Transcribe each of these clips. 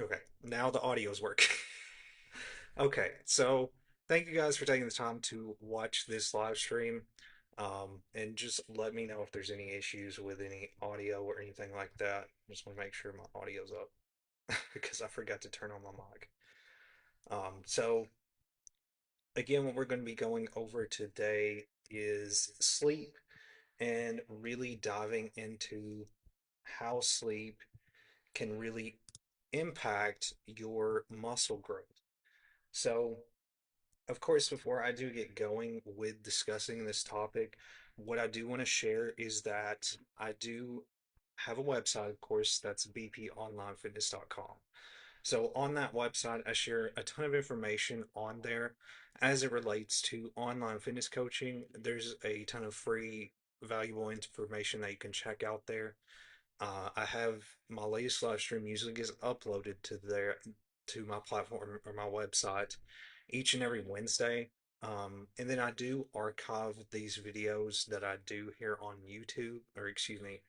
Okay, now the audio's working. Okay, so thank you guys for taking the time to watch this live stream. And just let me know if there's any issues with any audio or anything like that. Just want to make sure my audio's up because I forgot to turn on my mic. So again, what we're going to be going over today is sleep and really diving into how sleep can really impact your muscle growth. So, of course, before I do get going with discussing this topic, what I do want to share is that I do have a website, of course, that's bponlinefitness.com. So on that website, I share a ton of information on there as it relates to online fitness coaching. There's a ton of free, valuable information that you can check out there. I have my latest live stream usually gets uploaded to my platform or my website each and every Wednesday. And then I do archive these videos that I do here on YouTube, or excuse me,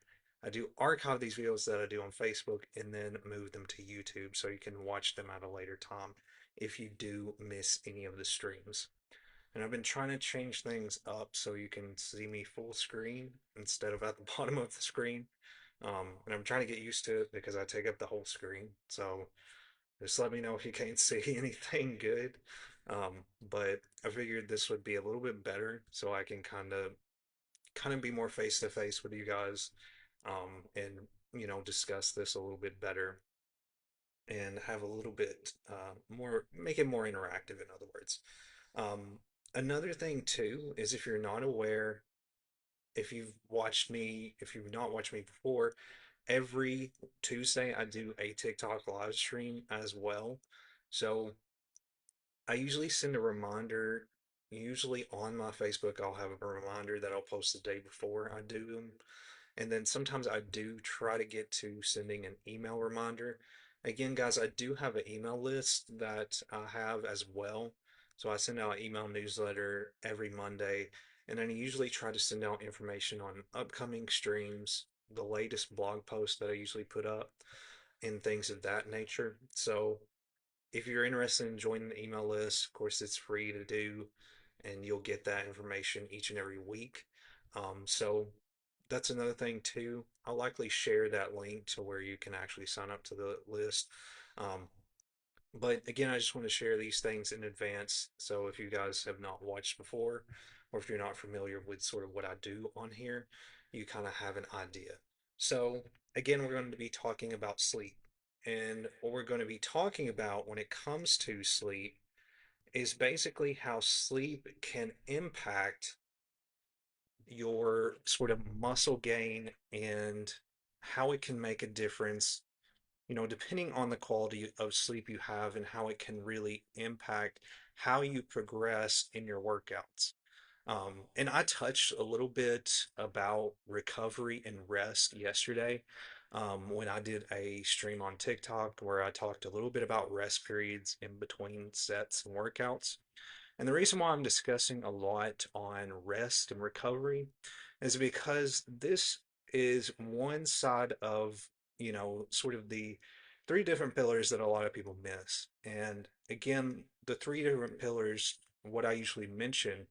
I do archive these videos that I do on Facebook and then move them to YouTube so you can watch them at a later time if you do miss any of the streams. And I've been trying to change things up so you can see me full screen instead of at the bottom of the screen. And I'm trying to get used to it because I take up the whole screen. So just let me know if you can't see anything good. But I figured this would be a little bit better so I can kind of be more face to face with you guys, and discuss this a little bit better and have a little bit more, make it more interactive, in other words. Another thing too is if you're not aware, if you've not watched me before, every Tuesday I do a TikTok live stream as well. So I usually send a reminder, usually on my Facebook, I'll have a reminder that I'll post the day before I do them. And then sometimes I do try to get to sending an email reminder. Again, guys, I do have an email list that I have as well. So I send out an email newsletter every Monday, and then I usually try to send out information on upcoming streams, the latest blog posts that I usually put up, and things of that nature. So if you're interested in joining the email list, of course, it's free to do, and you'll get that information each and every week. So that's another thing too. I'll likely share that link to where you can actually sign up to the list. Um, but again, I just want to share these things in advance. So if you guys have not watched before, or if you're not familiar with sort of what I do on here, you kind of have an idea. So again, we're going to be talking about sleep. And what we're going to be talking about when it comes to sleep is basically how sleep can impact your sort of muscle gain and how it can make a difference, depending on the quality of sleep you have and how it can really impact how you progress in your workouts. And I touched a little bit about recovery and rest yesterday, when I did a stream on TikTok where I talked a little bit about rest periods in between sets and workouts. And the reason why I'm discussing a lot on rest and recovery is because this is one side of, sort of the three different pillars that a lot of people miss. And again, the three different pillars, what I usually mention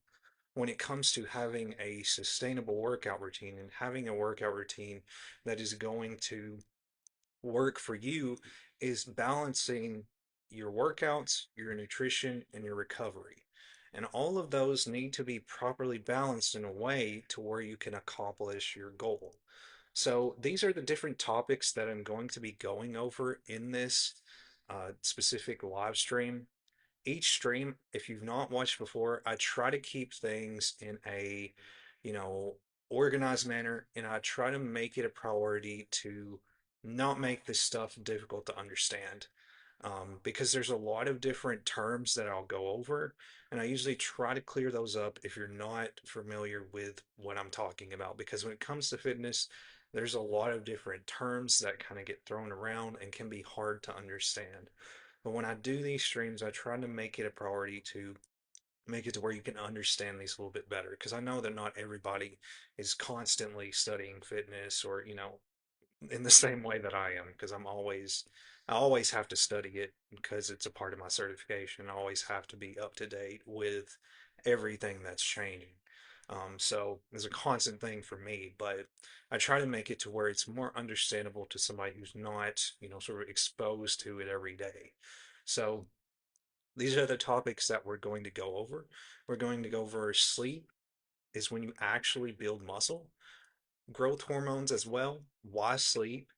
when it comes to having a sustainable workout routine and having a workout routine that is going to work for you, is balancing your workouts, your nutrition, and your recovery. And all of those need to be properly balanced in a way to where you can accomplish your goal. So these are the different topics that I'm going to be going over in this specific live stream. Each stream, if you've not watched before, I try to keep things in a, you know, organized manner, and I try to make it a priority to not make this stuff difficult to understand. Because there's a lot of different terms that I'll go over, and I usually try to clear those up if you're not familiar with what I'm talking about. Because when it comes to fitness, there's a lot of different terms that kind of get thrown around and can be hard to understand. But when I do these streams, I try to make it a priority to make it to where you can understand these a little bit better. Because I know that not everybody is constantly studying fitness or, in the same way that I am, because I'm always I always have to study it because it's a part of my certification. I always have to be up to date with everything that's changing. So it's a constant thing for me, but I try to make it to where it's more understandable to somebody who's not, sort of exposed to it every day. So these are the topics that we're going to go over. We're going to go over sleep is when you actually build muscle, growth hormones as well, why sleep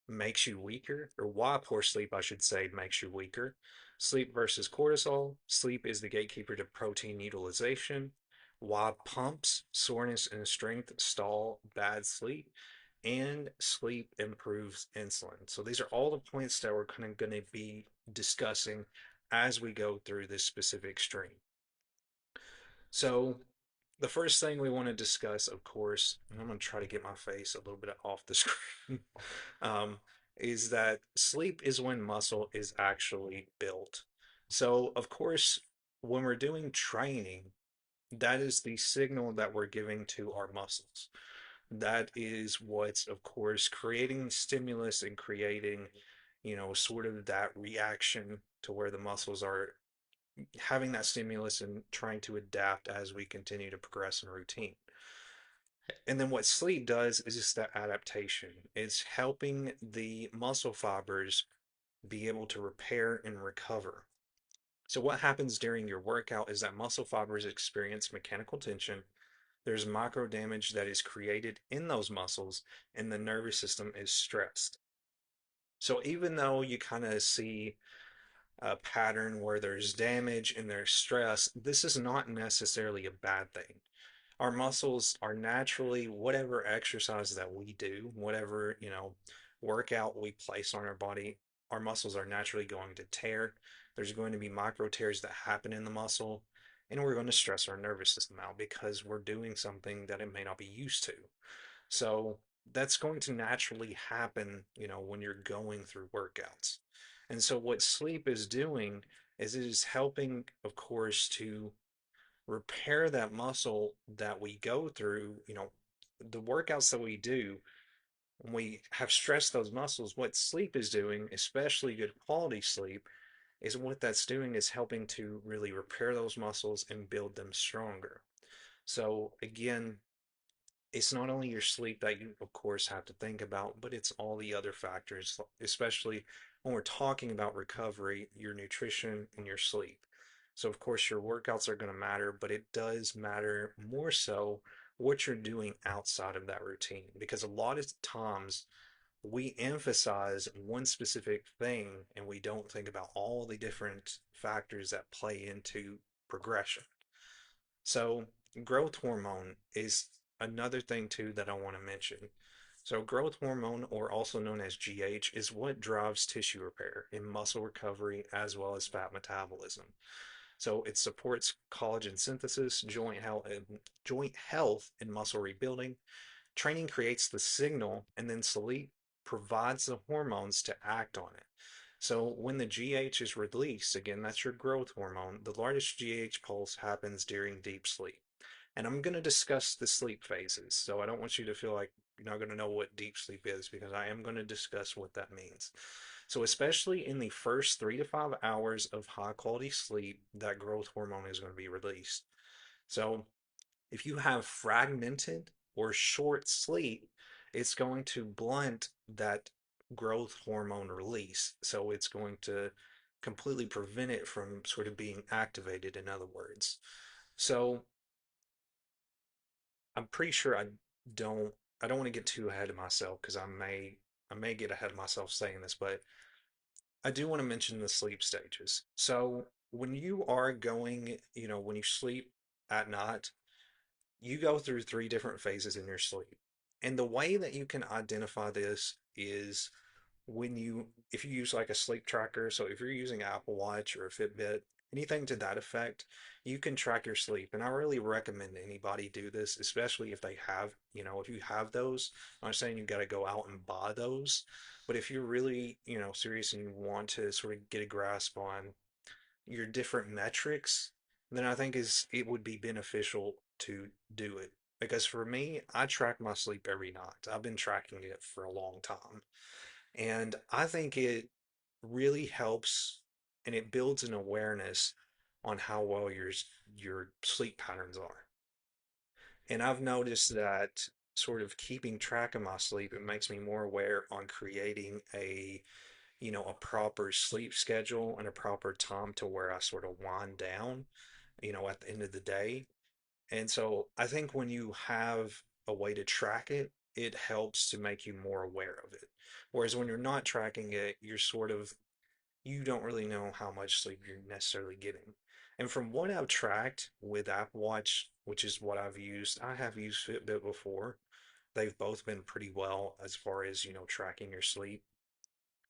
makes you weaker, or why poor sleep, I should say, makes you weaker. Sleep versus cortisol. Sleep is the gatekeeper to protein utilization. Why pumps, soreness, and strength stall bad sleep. And sleep improves insulin. So these are all the points that we're kind of going to be discussing as we go through this specific stream. So the first thing we want to discuss, of course, and I'm going to try to get my face a little bit off the screen, um, is that sleep is when muscle is actually built. So, of course, when we're doing training, that is the signal that we're giving to our muscles. That is what's, of course, creating stimulus and creating, sort of that reaction to where the muscles are having that stimulus and trying to adapt as we continue to progress in routine. And then what sleep does is just that adaptation. It's helping the muscle fibers be able to repair and recover. So what happens during your workout is that muscle fibers experience mechanical tension. There's micro damage that is created in those muscles, and the nervous system is stressed. So even though you kind of see a pattern where there's damage and there's stress, this is not necessarily a bad thing. Our muscles are naturally, whatever exercise that we do, whatever, workout we place on our body, our muscles are naturally going to tear. There's going to be micro tears that happen in the muscle, and we're going to stress our nervous system out because we're doing something that it may not be used to. So that's going to naturally happen, when you're going through workouts. And so what sleep is doing is it is helping, of course, to repair that muscle that we go through, the workouts that we do, when we have stressed those muscles, what sleep is doing, especially good quality sleep, is what that's doing is helping to really repair those muscles and build them stronger. So again, it's not only your sleep that you, of course, have to think about, but it's all the other factors, especially when we're talking about recovery, your nutrition and your sleep. So, of course, your workouts are going to matter, but it does matter more so what you're doing outside of that routine. Because a lot of times we emphasize one specific thing and we don't think about all the different factors that play into progression. So, growth hormone is another thing too that I want to mention. So, growth hormone, or also known as GH, is what drives tissue repair and muscle recovery as well as fat metabolism. So, it supports collagen synthesis, joint health, and muscle rebuilding. Training creates the signal, and then sleep provides the hormones to act on it. So when the GH is released, again, that's your growth hormone, the largest GH pulse happens during deep sleep. And I'm going to discuss the sleep phases. So I don't want you to feel like you're not going to know what deep sleep is because I am going to discuss what that means. So especially in the first 3 to 5 hours of high quality sleep, that growth hormone is going to be released. So if you have fragmented or short sleep, it's going to blunt that growth hormone release. So it's going to completely prevent it from sort of being activated, in other words. So I'm pretty sure don't I don't want to get too ahead of myself because I may get ahead of myself saying this, but I do want to mention the sleep stages. So when you are going, when you sleep at night, you go through 3 different phases in your sleep. And the way that you can identify this is if you use like a sleep tracker, so if you're using Apple Watch or a Fitbit, anything to that effect, you can track your sleep. And I really recommend anybody do this, especially if they have, if you have those. I'm not saying you got to go out and buy those, but if you're really, serious and you want to sort of get a grasp on your different metrics, then I think it would be beneficial to do it. Because for me, I track my sleep every night. I've been tracking it for a long time. And I think really helps and it builds an awareness on how well your sleep patterns are. And I've noticed that sort of keeping track of my sleep, it makes me more aware on creating a proper sleep schedule and a proper time to where I sort of wind down, at the end of the day. And so I think when you have a way to track it, it helps to make you more aware of it. Whereas when you're not tracking it, you don't really know how much sleep you're necessarily getting. And from what I've tracked with Apple Watch, which is what I've used, I have used Fitbit before. They've both been pretty well as far as, tracking your sleep.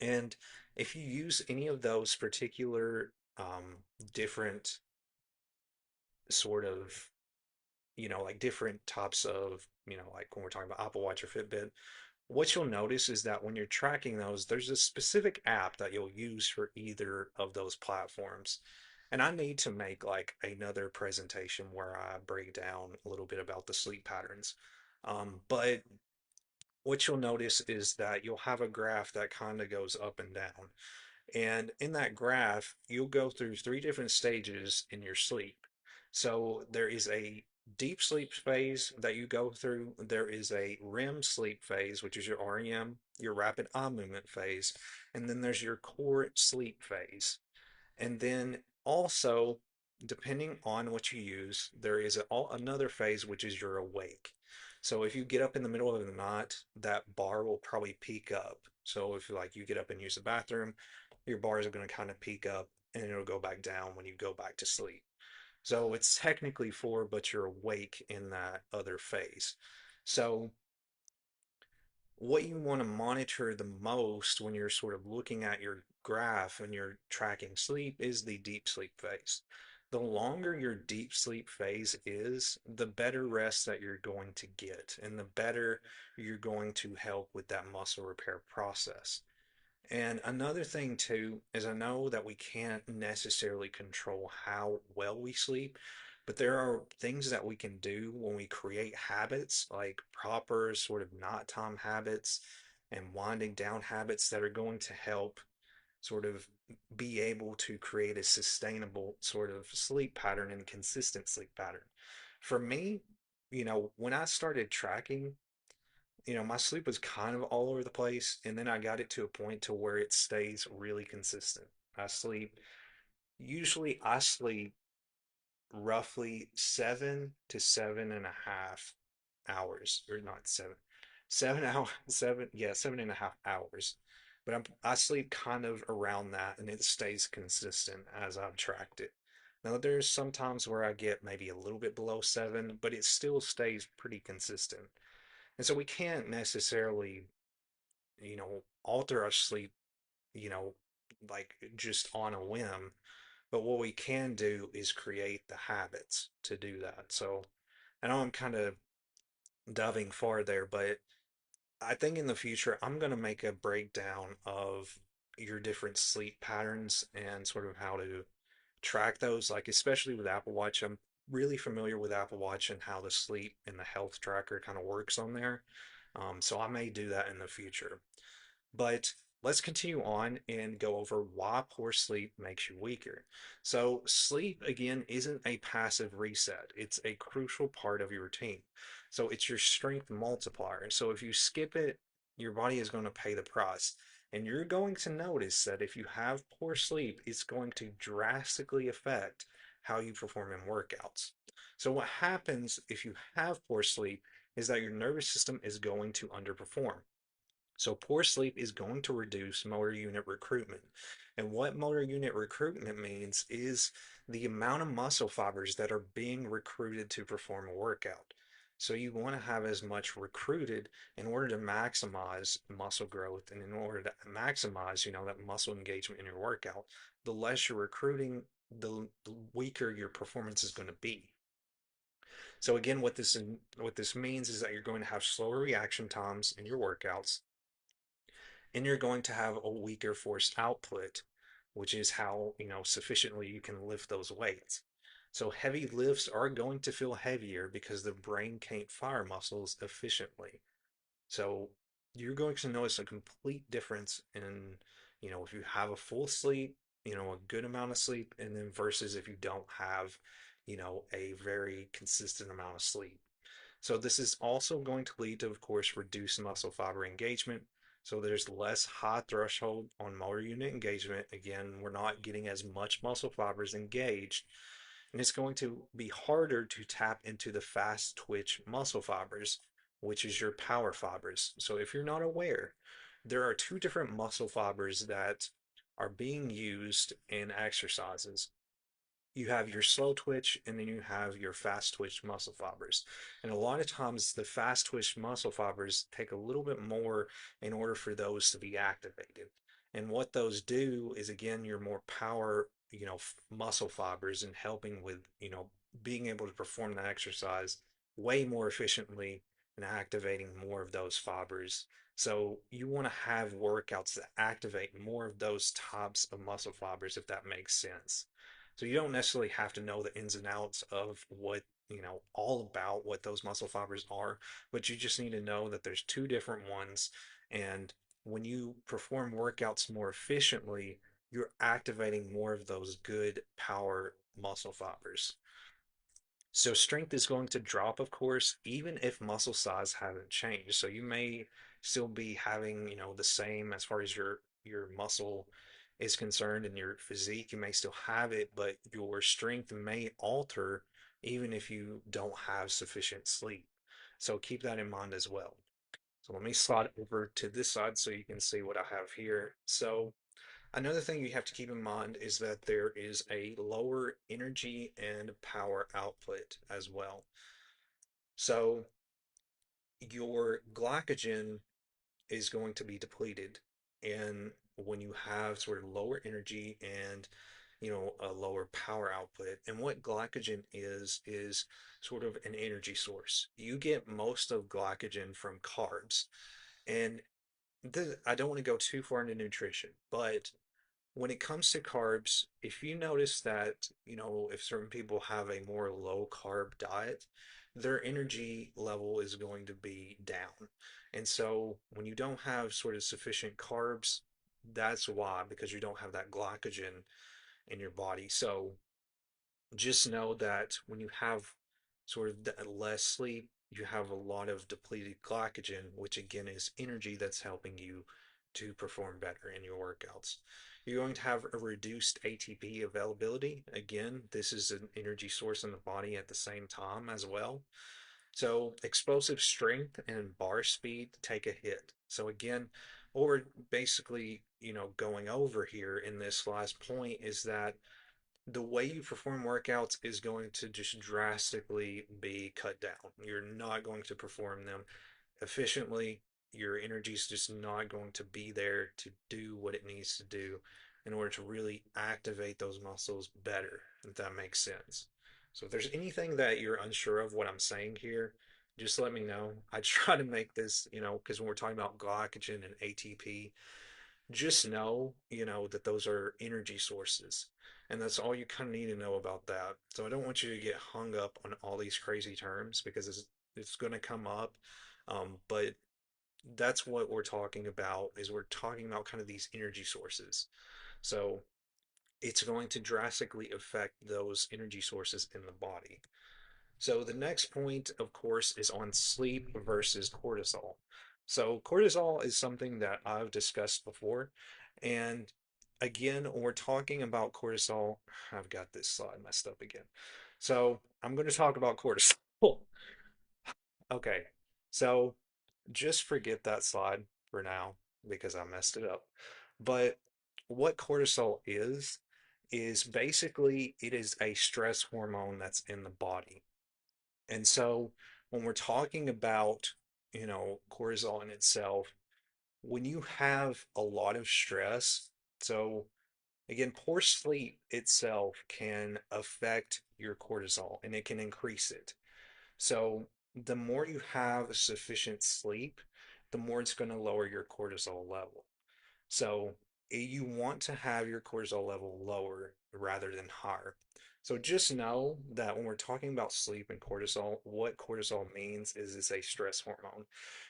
And if you use any of those particular different sort of, like different types of, like when we're talking about Apple Watch or Fitbit, what you'll notice is that when you're tracking those, there's a specific app that you'll use for either of those platforms. And I need to make like another presentation where I break down a little bit about the sleep patterns. But what you'll notice is that you'll have a graph that kind of goes up and down. And in that graph, you'll go through three different stages in your sleep. So there is a deep sleep phase that you go through. There is a REM sleep phase, which is your REM, your rapid eye movement phase, and then there's your core sleep phase. And then also, depending on what you use, there is another phase which is your awake. So if you get up in the middle of the night, that bar will probably peak up. So if like you get up and use the bathroom, your bars are going to kind of peak up and it'll go back down when you go back to sleep. So it's technically four, but you're awake in that other phase. So what you want to monitor the most when you're sort of looking at your graph and you're tracking sleep is the deep sleep phase. The longer your deep sleep phase is, the better rest that you're going to get, and the better you're going to help with that muscle repair process. And another thing too is I know that we can't necessarily control how well we sleep, but there are things that we can do when we create habits, like proper sort of nighttime habits and winding down habits that are going to help sort of be able to create a sustainable sort of sleep pattern and consistent sleep pattern. For me, when I started tracking, my sleep was kind of all over the place, and then I got it to a point to where it stays really consistent. I sleep roughly 7 to 7.5 hours, or not 7 hours, 7.5 hours. But I sleep kind of around that, and it stays consistent as I've tracked it. Now, there's some times where I get maybe a little bit below 7, but it still stays pretty consistent. And so we can't necessarily, alter our sleep, you know, like just on a whim. But what we can do is create the habits to do that. So I know I'm kind of diving far there, but I think in the future, I'm going to make a breakdown of your different sleep patterns and sort of how to track those, like especially with Apple Watch. I'm really familiar with Apple Watch and how the sleep and the health tracker kind of works on there. So I may do that in the future. But let's continue on and go over why poor sleep makes you weaker. So, sleep again isn't a passive reset, it's a crucial part of your routine. So, it's your strength multiplier. So, if you skip it, your body is going to pay the price. And you're going to notice that if you have poor sleep, it's going to drastically affect how you perform in workouts. So, what happens if you have poor sleep is that your nervous system is going to underperform. So poor sleep is going to reduce motor unit recruitment. And what motor unit recruitment means is the amount of muscle fibers that are being recruited to perform a workout. So you want to have as much recruited in order to maximize muscle growth and in order to maximize, that muscle engagement in your workout. The less you're recruiting, the weaker your performance is going to be. So again, what this means is that you're going to have slower reaction times in your workouts, and you're going to have a weaker force output, which is how, sufficiently you can lift those weights. So heavy lifts are going to feel heavier because the brain can't fire muscles efficiently. So you're going to notice a complete difference in if you have a full sleep, a good amount of sleep, and then versus if you don't have, a very consistent amount of sleep. So this is also going to lead to, of course, reduced muscle fiber engagement. So there's less high threshold on motor unit engagement. Again, we're not getting as much muscle fibers engaged, and it's going to be harder to tap into the fast twitch muscle fibers, which is your power fibers. So if you're not aware, there are two different muscle fibers that are being used in exercises. You have your slow twitch and then you have your fast twitch muscle fibers. And a lot of times the fast twitch muscle fibers take a little bit more in order for those to be activated. And what those do is again your more power, muscle fibers and helping with, being able to perform the exercise way more efficiently and activating more of those fibers. So you want to have workouts that activate more of those types of muscle fibers, if that makes sense. So you don't necessarily have to know the ins and outs of what, all about what those muscle fibers are, but you just need to know that there's two different ones. And when you perform workouts more efficiently, you're activating more of those good power muscle fibers. So strength is going to drop, of course, even if muscle size hasn't changed. So you may still be having, the same as far as your muscle is concerned and your physique, you may still have it, but your strength may alter even if you don't have sufficient sleep. So keep that in mind as well. So let me slide over to this side so you can see what I have here. So another thing you have to keep in mind is that there is a lower energy and power output as well. So your glycogen is going to be depleted. And when you have sort of lower energy and a lower power output, and what glycogen is sort of an energy source. You get most of glycogen from carbs. And I don't want to go too far into nutrition, but when it comes to carbs, if you notice that, if certain people have a more low carb diet, their energy level is going to be down. And so when you don't have sort of sufficient carbs, that's why, because you don't have that glycogen in your body. So just know that when you have sort of less sleep, you have a lot of depleted glycogen, which again is energy that's helping you to perform better in your workouts. You're going to have a reduced ATP availability. Again, this is an energy source in the body at the same time as well. So explosive strength and bar speed take a hit. So again, what we're basically, going over here in this last point is that the way you perform workouts is going to just drastically be cut down. You're not going to perform them efficiently. Your energy is just not going to be there to do what it needs to do in order to really activate those muscles better, if that makes sense. So if there's anything that you're unsure of what I'm saying here, just let me know. I try to make this, because when we're talking about glycogen and ATP, just know, that those are energy sources. And that's all you kind of need to know about that. So I don't want you to get hung up on all these crazy terms because it's going to come up. But that's what we're talking about is we're talking about kind of these energy sources. So it's going to drastically affect those energy sources in the body. So the next point, of course, is on sleep versus cortisol. So cortisol is something that I've discussed before. And again, when we're talking about cortisol, I've got this slide messed up again. So I'm going to talk about cortisol. Okay. So just forget that slide for now because I messed it up. But what cortisol is basically it is a stress hormone that's in the body. And so when we're talking about, cortisol in itself, when you have a lot of stress, so again, poor sleep itself can affect your cortisol and it can increase it. So the more you have sufficient sleep, the more it's going to lower your cortisol level. So you want to have your cortisol level lower rather than higher. So just know that when we're talking about sleep and cortisol, what cortisol means is it's a stress hormone.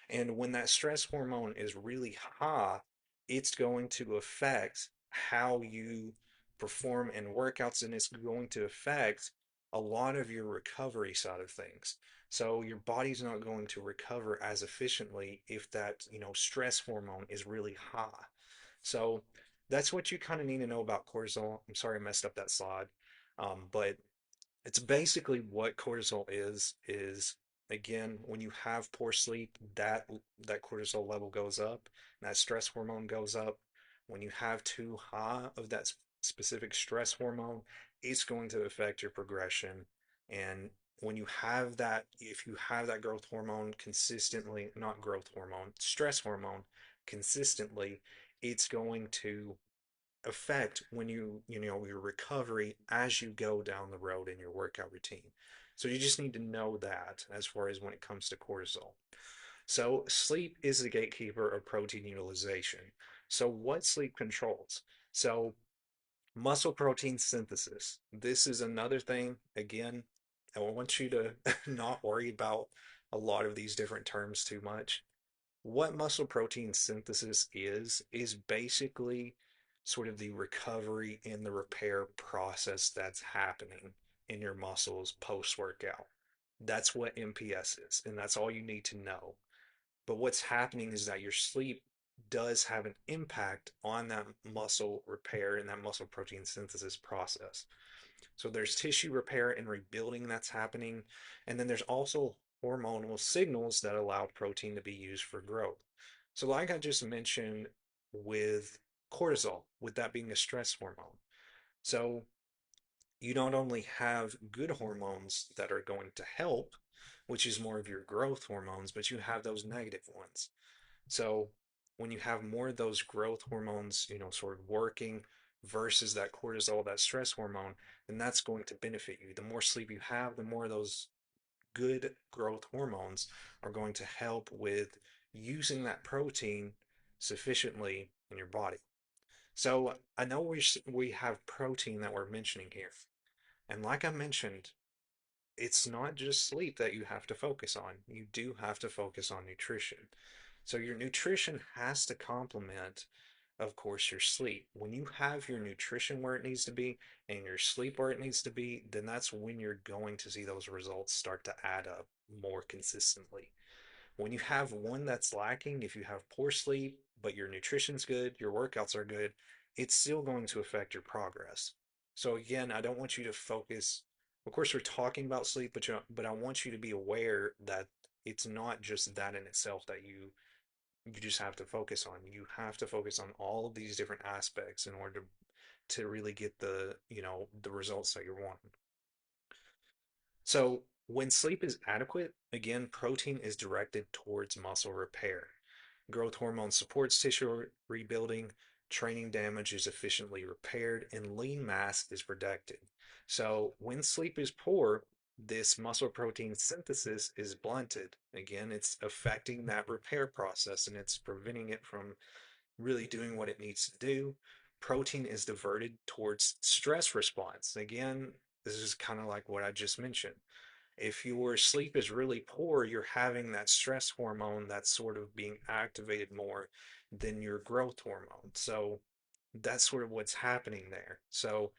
And when that stress hormone is really high, it's going to affect how you perform in workouts, and it's going to affect a lot of your recovery side of things. So your body's not going to recover as efficiently if that, stress hormone is really high. So that's what you kind of need to know about cortisol. I'm sorry I messed up that slide. But it's basically what cortisol is again, when you have poor sleep, that cortisol level goes up, and that stress hormone goes up. When you have too high of that specific stress hormone, it's going to affect your progression. And when you have that, if you have that growth hormone consistently, not growth hormone, stress hormone consistently, it's going to affect when your recovery as you go down the road in your workout routine. So you just need to know that as far as when it comes to cortisol. So sleep is the gatekeeper of protein utilization. So what sleep controls? So muscle protein synthesis. This is another thing. Again, I want you to not worry about a lot of these different terms too much. What muscle protein synthesis is basically sort of the recovery and the repair process that's happening in your muscles post workout. That's what MPS is, and that's all you need to know. But what's happening is that your sleep does have an impact on that muscle repair and that muscle protein synthesis process. So there's tissue repair and rebuilding that's happening. And then there's also hormonal signals that allow protein to be used for growth. So, like I just mentioned with cortisol, with that being a stress hormone. So, you not only have good hormones that are going to help, which is more of your growth hormones, but you have those negative ones. So when you have more of those growth hormones, sort of working versus that cortisol, that stress hormone, then that's going to benefit you. The more sleep you have, the more of those good growth hormones are going to help with using that protein sufficiently in your body. So I know we have protein that we're mentioning here. And like I mentioned, it's not just sleep that you have to focus on. You do have to focus on nutrition. So your nutrition has to complement, of course, your sleep. When you have your nutrition where it needs to be and your sleep where it needs to be, then that's when you're going to see those results start to add up more consistently. When you have one that's lacking, if you have poor sleep, but your nutrition's good, your workouts are good, it's still going to affect your progress. So again, I don't want you to focus. Of course, we're talking about sleep, but I want you to be aware that it's not just that in itself that you just have to focus on. You have to focus on all of these different aspects in order to really get the results that you're wanting. So when sleep is adequate, again, protein is directed towards muscle repair. Growth hormone supports tissue rebuilding, training damage is efficiently repaired, and lean mass is protected. So when sleep is poor, this muscle protein synthesis is blunted. Again, it's affecting that repair process and it's preventing it from really doing what it needs to do. Protein is diverted towards stress response. Again, this is kind of like what I just mentioned. If your sleep is really poor, you're having that stress hormone that's sort of being activated more than your growth hormone. So that's sort of what's happening there. So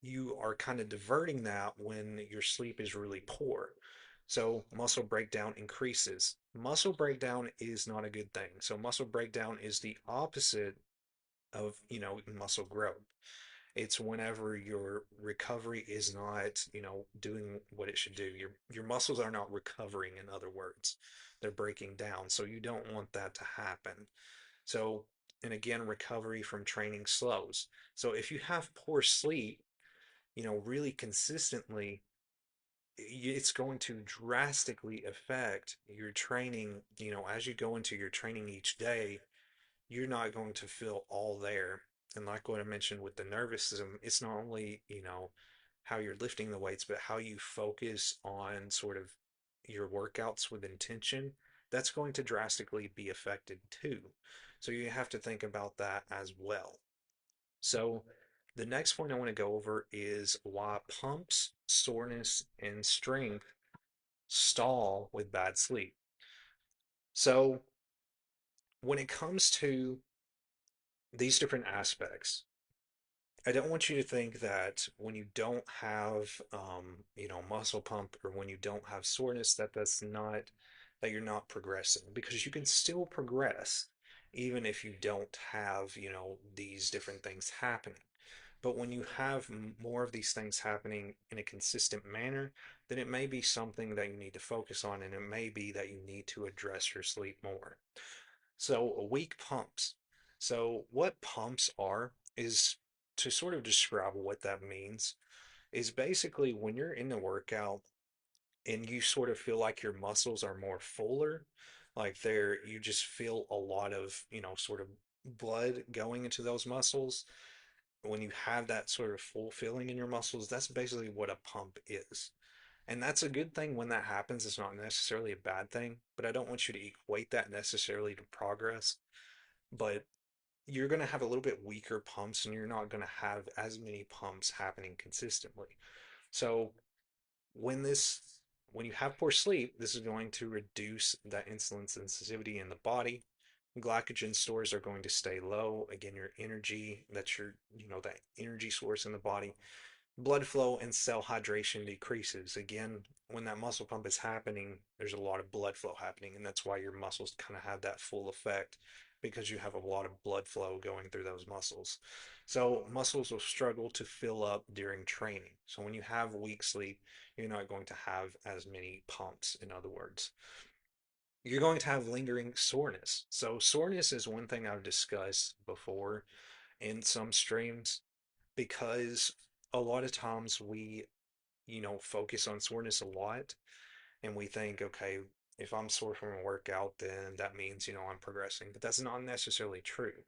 you are kind of diverting that when your sleep is really poor. So muscle breakdown increases. Muscle breakdown is not a good thing. So muscle breakdown is the opposite of, muscle growth. It's whenever your recovery is not, doing what it should do. Your muscles are not recovering, in other words. They're breaking down. So you don't want that to happen. So, and again, recovery from training slows. So if you have poor sleep, really consistently, it's going to drastically affect your training. As you go into your training each day, you're not going to feel all there. And like what I mentioned with the nervous system, it's not only, how you're lifting the weights, but how you focus on sort of your workouts with intention. That's going to drastically be affected too. So you have to think about that as well. So the next point I want to go over is why pumps, soreness, and strength stall with bad sleep. So when it comes to these different aspects. I don't want you to think that when you don't have, muscle pump or when you don't have soreness, that you're not progressing because you can still progress even if you don't have, these different things happening. But when you have more of these things happening in a consistent manner, then it may be something that you need to focus on, and it may be that you need to address your sleep more. So, weak pumps. So, what pumps are is to sort of describe what that means is basically when you're in the workout and you sort of feel like your muscles are more fuller, like you just feel a lot of, sort of blood going into those muscles. When you have that sort of full feeling in your muscles, that's basically what a pump is. And that's a good thing when that happens. It's not necessarily a bad thing, but I don't want you to equate that necessarily to progress. But you're going to have a little bit weaker pumps and you're not going to have as many pumps happening consistently. So when this when you have poor sleep, this is going to reduce that insulin sensitivity in the body. Glycogen stores are going to stay low. Again, your energy, that's that energy source in the body. Blood flow and cell hydration decreases. Again, when that muscle pump is happening, there's a lot of blood flow happening, and that's why your muscles kind of have that full effect because you have a lot of blood flow going through those muscles. So, muscles will struggle to fill up during training. So, when you have weak sleep, you're not going to have as many pumps, in other words. You're going to have lingering soreness. So, soreness is one thing I've discussed before in some streams because a lot of times we, focus on soreness a lot and we think, okay, if I'm sore from a workout, then that means, I'm progressing. But that's not necessarily true.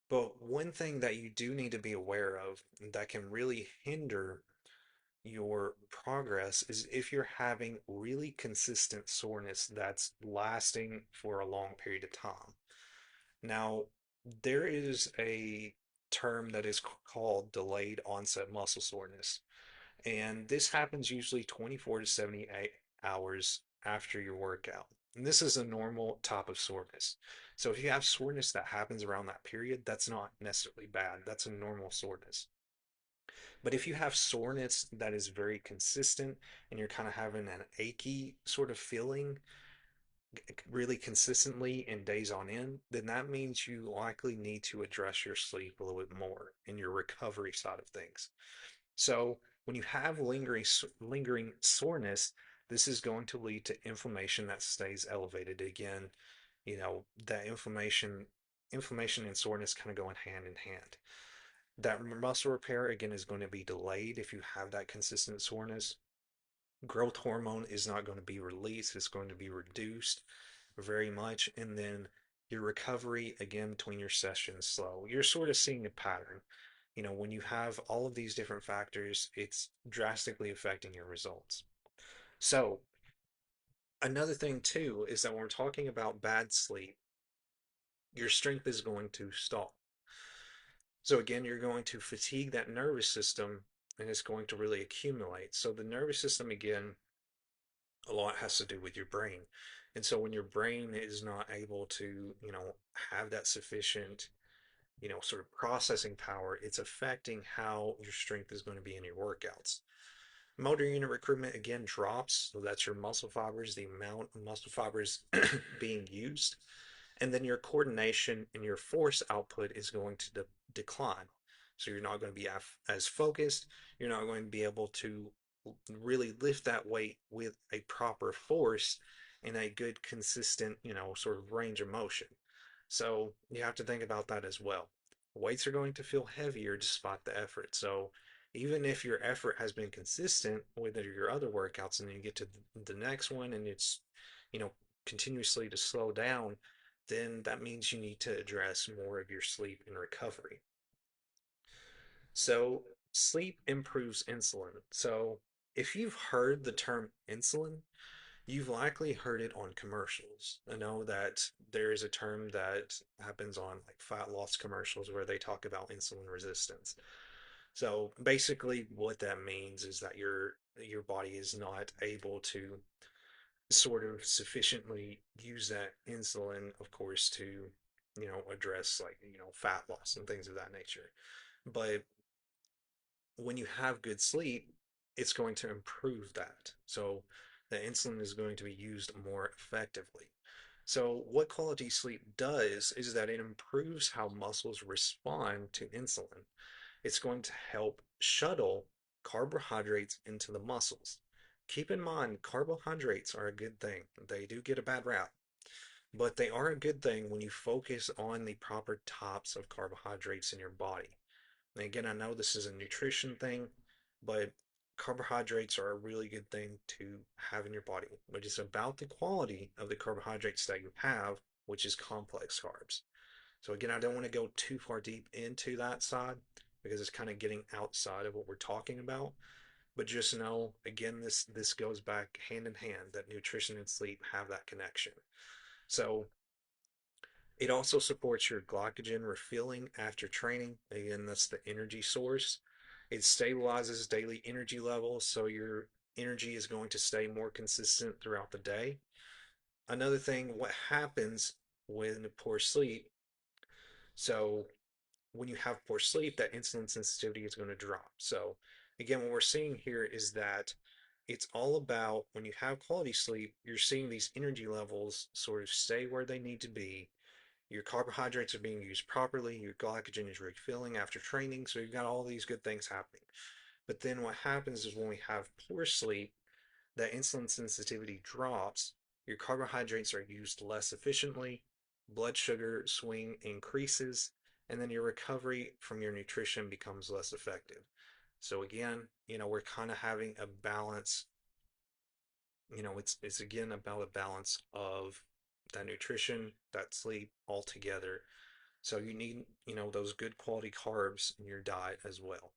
But one thing that you do need to be aware of that can really hinder your progress is if you're having really consistent soreness that's lasting for a long period of time. Now, there is a term that is called delayed onset muscle soreness. And this happens usually 24 to 78 hours after your workout. And this is a normal type of soreness. So if you have soreness that happens around that period, that's not necessarily bad. That's a normal soreness. But if you have soreness that is very consistent and you're kind of having an achy sort of feeling really consistently and days on end, then that means you likely need to address your sleep a little bit more in your recovery side of things. So when you have lingering soreness, this is going to lead to inflammation that stays elevated. Again, that inflammation and soreness kind of going hand in hand. That muscle repair again is going to be delayed if you have that consistent soreness. Growth hormone is not going to be released, it's going to be reduced very much. And then your recovery again between your sessions slow. You're sort of seeing a pattern. When you have all of these different factors, it's drastically affecting your results. So, another thing too is that when we're talking about bad sleep, your strength is going to stall. So, again, you're going to fatigue that nervous system and it's going to really accumulate. So, the nervous system, again, a lot has to do with your brain. And so, when your brain is not able to, have that sufficient sort of processing power, it's affecting how your strength is going to be in your workouts. Motor unit recruitment again drops, so that's your muscle fibers, the amount of muscle fibers being used, and then your coordination and your force output is going to decline. So you're not going to be as focused, you're not going to be able to really lift that weight with a proper force and a good consistent, sort of range of motion. So you have to think about that as well. Weights are going to feel heavier despite the effort. So even if your effort has been consistent with your other workouts and then you get to the next one and it's, you know, continuously to slow down, then that means you need to address more of your sleep and recovery. So sleep improves insulin. So if you've heard the term insulin, you've likely heard it on commercials. I know that there is a term that happens on like fat loss commercials where they talk about insulin resistance. So basically what that means is that your body is not able to sort of sufficiently use that insulin, of course, to address like, fat loss and things of that nature. But when you have good sleep, it's going to improve that. So the insulin is going to be used more effectively. So, what quality sleep does is that it improves how muscles respond to insulin. It's going to help shuttle carbohydrates into the muscles. Keep in mind, carbohydrates are a good thing. They do get a bad rap, but they are a good thing when you focus on the proper types of carbohydrates in your body. And again, I know this is a nutrition thing, but carbohydrates are a really good thing to have in your body, but it's about the quality of the carbohydrates that you have, which is complex carbs. So again, I don't want to go too far deep into that side because it's kind of getting outside of what we're talking about. But just know, again, this goes back hand in hand that nutrition and sleep have that connection. So it also supports your glycogen refilling after training. Again, that's the energy source. It stabilizes daily energy levels, so your energy is going to stay more consistent throughout the day. Another thing, what happens when poor sleep? So when you have poor sleep, that insulin sensitivity is going to drop. So again, what we're seeing here is that it's all about when you have quality sleep, you're seeing these energy levels sort of stay where they need to be. Your carbohydrates are being used properly, your glycogen is refilling after training, so you've got all these good things happening. But then what happens is when we have poor sleep, that insulin sensitivity drops, your carbohydrates are used less efficiently, blood sugar swing increases, and then your recovery from your nutrition becomes less effective. So again, we're kind of having a balance. It's again about a balance of that nutrition, that sleep all together. So you need, those good quality carbs in your diet as well.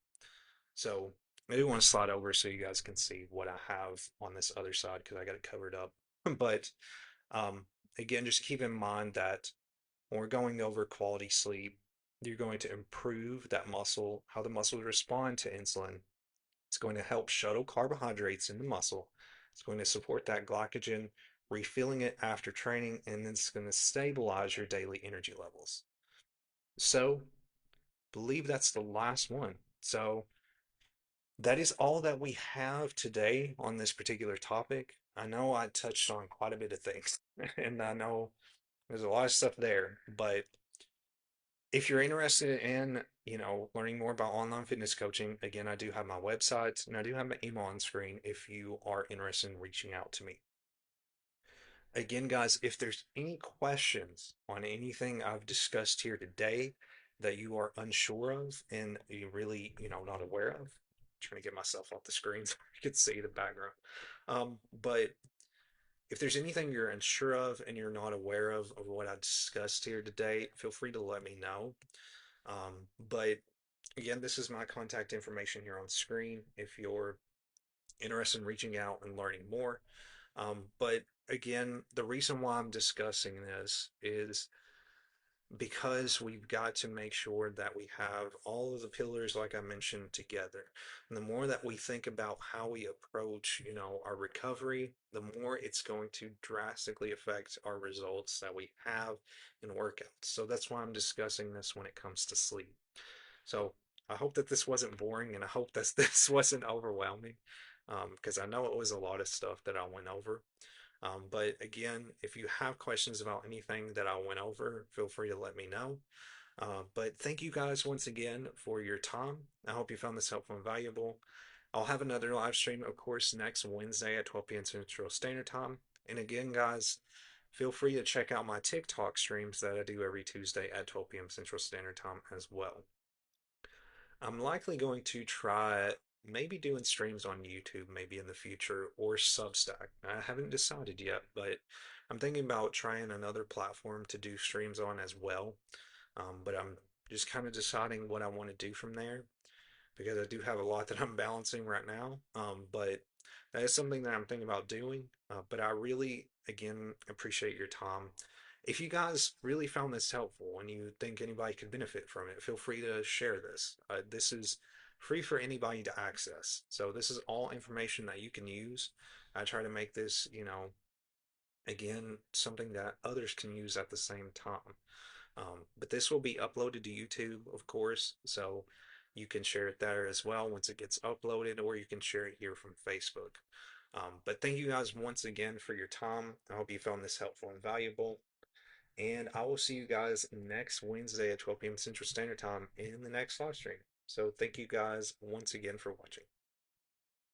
So I do want to slide over so you guys can see what I have on this other side because I got it covered up. But um, again, just keep in mind that when we're going over quality sleep, you're going to improve that muscle, how the muscles respond to insulin. It's going to help shuttle carbohydrates in the muscle. It's going to support that glycogen, refilling it after training, and then it's going to stabilize your daily energy levels. So, believe that's the last one. So, that is all that we have today on this particular topic. I know I touched on quite a bit of things, and I know there's a lot of stuff there, but if you're interested in, learning more about online fitness coaching, again, I do have my website and I do have my email on screen if you are interested in reaching out to me. Again, guys, if there's any questions on anything I've discussed here today that you are unsure of and you really, not aware of, I'm trying to get myself off the screen so you can see the background. But if there's anything you're unsure of and you're not aware of what I discussed here today, feel free to let me know. But again, this is my contact information here on screen if you're interested in reaching out and learning more. But again, the reason why I'm discussing this is because we've got to make sure that we have all of the pillars, like I mentioned, together. And the more that we think about how we approach, our recovery, the more it's going to drastically affect our results that we have in workouts. So that's why I'm discussing this when it comes to sleep. So I hope that this wasn't boring and I hope that this wasn't overwhelming because I know it was a lot of stuff that I went over. But again, if you have questions about anything that I went over, feel free to let me know. But thank you guys once again for your time. I hope you found this helpful and valuable. I'll have another live stream, of course, next Wednesday at 12 p.m. Central Standard Time. And again, guys, feel free to check out my TikTok streams that I do every Tuesday at 12 p.m. Central Standard Time as well. I'm likely going to try maybe doing streams on YouTube maybe in the future or Substack. I haven't decided yet, but I'm thinking about trying another platform to do streams on as well. But I'm just kind of deciding what I want to do from there because I do have a lot that I'm balancing right now. But that is something that I'm thinking about doing. But I really, again, appreciate your time. If you guys really found this helpful and you think anybody could benefit from it, feel free to share this. This is free for anybody to access. So this is all information that you can use. I try to make this, again, something that others can use at the same time. But this will be uploaded to YouTube, of course, so you can share it there as well once it gets uploaded, or you can share it here from Facebook. But thank you guys once again for your time. I hope you found this helpful and valuable. And I will see you guys next Wednesday at 12 p.m. Central Standard Time in the next live stream. So thank you guys once again for watching.